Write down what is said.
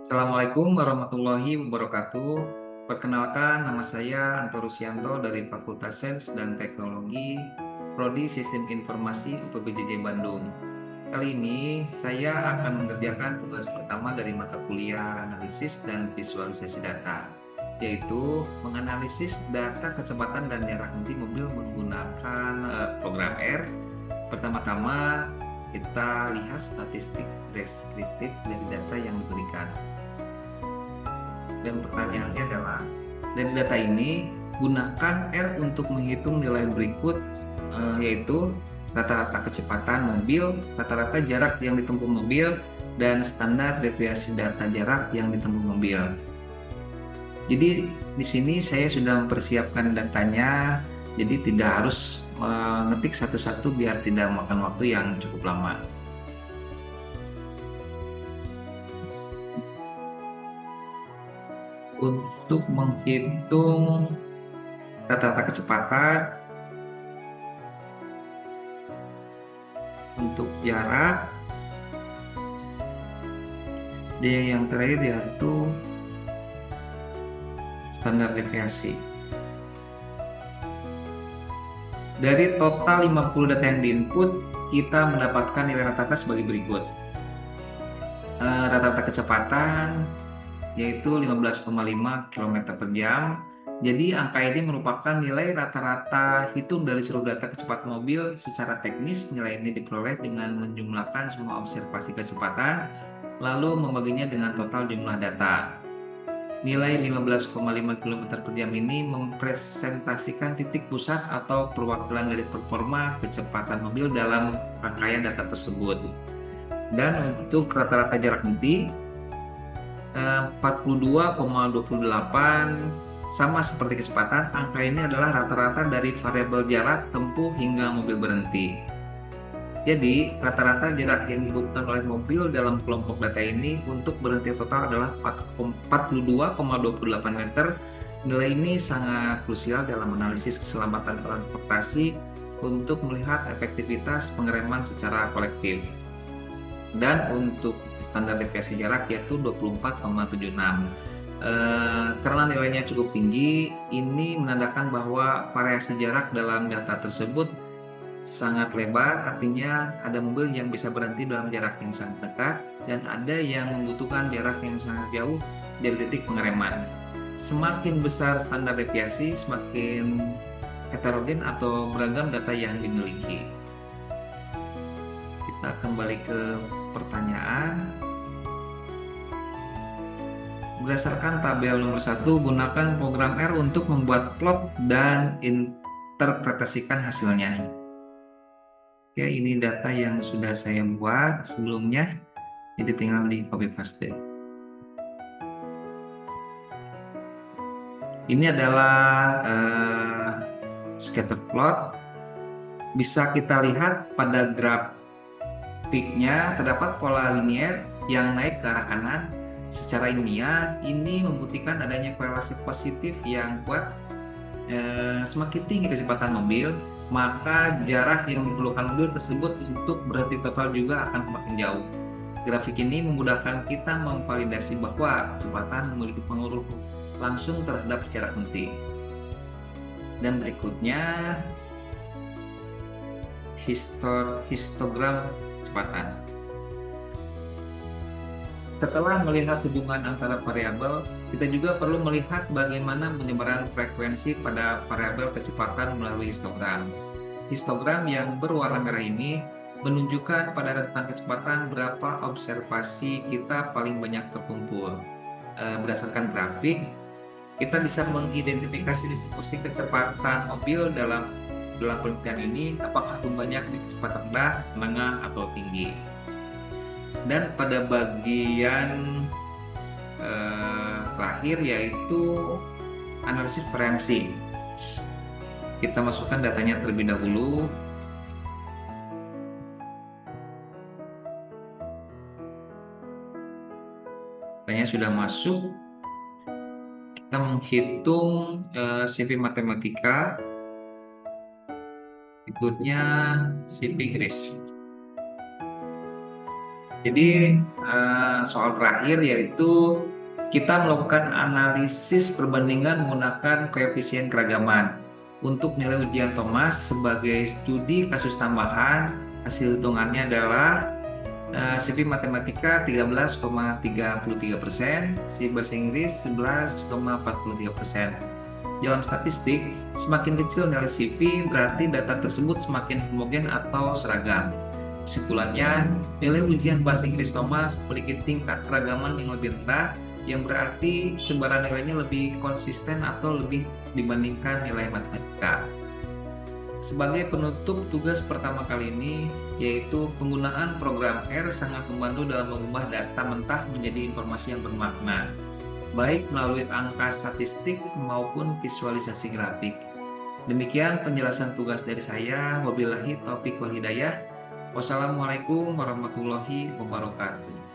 Assalamualaikum warahmatullahi wabarakatuh. Perkenalkan, nama saya Anto Rusyanto dari Fakultas Sains dan Teknologi, Prodi Sistem Informasi UPBJJ Bandung. Kali ini saya akan mengerjakan tugas pertama dari mata kuliah analisis dan visualisasi data, yaitu menganalisis data kecepatan dan jarak henti mobil menggunakan program R. Pertama-tama kita lihat statistik deskriptif dari data yang diberikan. Dan pertanyaannya adalah, dari data ini, gunakan R untuk menghitung nilai berikut, yaitu rata-rata kecepatan mobil, rata-rata jarak yang ditempuh mobil, dan standar deviasi data jarak yang ditempuh mobil. Jadi di sini saya sudah mempersiapkan datanya, jadi tidak harus mengetik satu-satu biar tidak memakan waktu yang cukup lama. Untuk menghitung rata-rata kecepatan, untuk jarak, dan yang terakhir yaitu standar deviasi. Dari total 50 data yang diinput, kita mendapatkan nilai rata-rata sebagai berikut. Rata-rata kecepatan yaitu 15,5 km per jam. Jadi angka ini merupakan nilai rata-rata hitung dari seluruh data kecepatan mobil. Secara teknis, nilai ini diperoleh dengan menjumlahkan semua observasi kecepatan, lalu membaginya dengan total jumlah data. Nilai 15,5 km per jam ini mempresentasikan titik pusat atau perwakilan dari performa kecepatan mobil dalam rangkaian data tersebut. Dan untuk rata-rata jarak henti, 42,28, sama seperti kecepatan, angka ini adalah rata-rata dari variabel jarak tempuh hingga mobil berhenti. Jadi, rata-rata jarak yang dibutuhkan oleh mobil dalam kelompok data ini untuk berhenti total adalah 42,28 meter. Nilai ini sangat krusial dalam analisis keselamatan transportasi untuk melihat efektivitas pengereman secara kolektif. Dan untuk standar deviasi jarak yaitu 24,76. Karena nilainya cukup tinggi, ini menandakan bahwa variasi jarak dalam data tersebut sangat lebar, artinya ada mobil yang bisa berhenti dalam jarak yang sangat dekat dan ada yang membutuhkan jarak yang sangat jauh dari titik pengereman. Semakin besar standar deviasi, semakin heterogen atau beragam data yang dimiliki. Kita kembali ke pertanyaan. Berdasarkan tabel nomor 1, gunakan program R untuk membuat plot dan interpretasikan hasilnya. Oke, ini data yang sudah saya buat sebelumnya, jadi tinggal di copy paste. Ini adalah scatter plot. Bisa kita lihat pada grafiknya terdapat pola linier yang naik ke arah kanan. Secara ilmiah, ini membuktikan adanya korelasi positif yang kuat. Semakin tinggi kecepatan mobil, maka jarak yang diperlukan mobil tersebut untuk berhenti total juga akan semakin jauh. Grafik ini memudahkan kita memvalidasi bahwa kecepatan memiliki pengaruh langsung terhadap jarak henti. Dan berikutnya, histogram kecepatan. Setelah melihat hubungan antara variabel, kita juga perlu melihat bagaimana penyebaran frekuensi pada variabel kecepatan melalui histogram. Histogram yang berwarna merah ini menunjukkan pada rentang kecepatan berapa observasi kita paling banyak terkumpul. Berdasarkan grafik, kita bisa mengidentifikasi distribusi kecepatan mobil dalam penelitian ini, apakah banyak di kecepatan rendah, menengah, atau tinggi. Dan pada bagian terakhir yaitu analisis variansi. Kita masukkan datanya terlebih dahulu. Datanya sudah masuk. Kita menghitung CV matematika. Berikutnya CV Inggris. Jadi soal terakhir yaitu kita melakukan analisis perbandingan menggunakan koefisien keragaman. Untuk nilai ujian Thomas sebagai studi kasus tambahan, hasil hitungannya adalah CV Matematika 13,33%, CV Bahasa Inggris 11,43%. Dalam statistik, semakin kecil nilai CV berarti data tersebut semakin homogen atau seragam. Kesimpulannya, nilai ujian Bahasa Inggris Thomas memiliki tingkat keragaman yang lebih rendah, yang berarti sebaran nilainya lebih konsisten atau lebih dibandingkan nilai matematika. Sebagai penutup tugas pertama kali ini, yaitu penggunaan program R sangat membantu dalam mengubah data mentah menjadi informasi yang bermakna, baik melalui angka statistik maupun visualisasi grafik. Demikian penjelasan tugas dari saya. Wabillahi taufiq wal hidayah. Wassalamualaikum warahmatullahi wabarakatuh.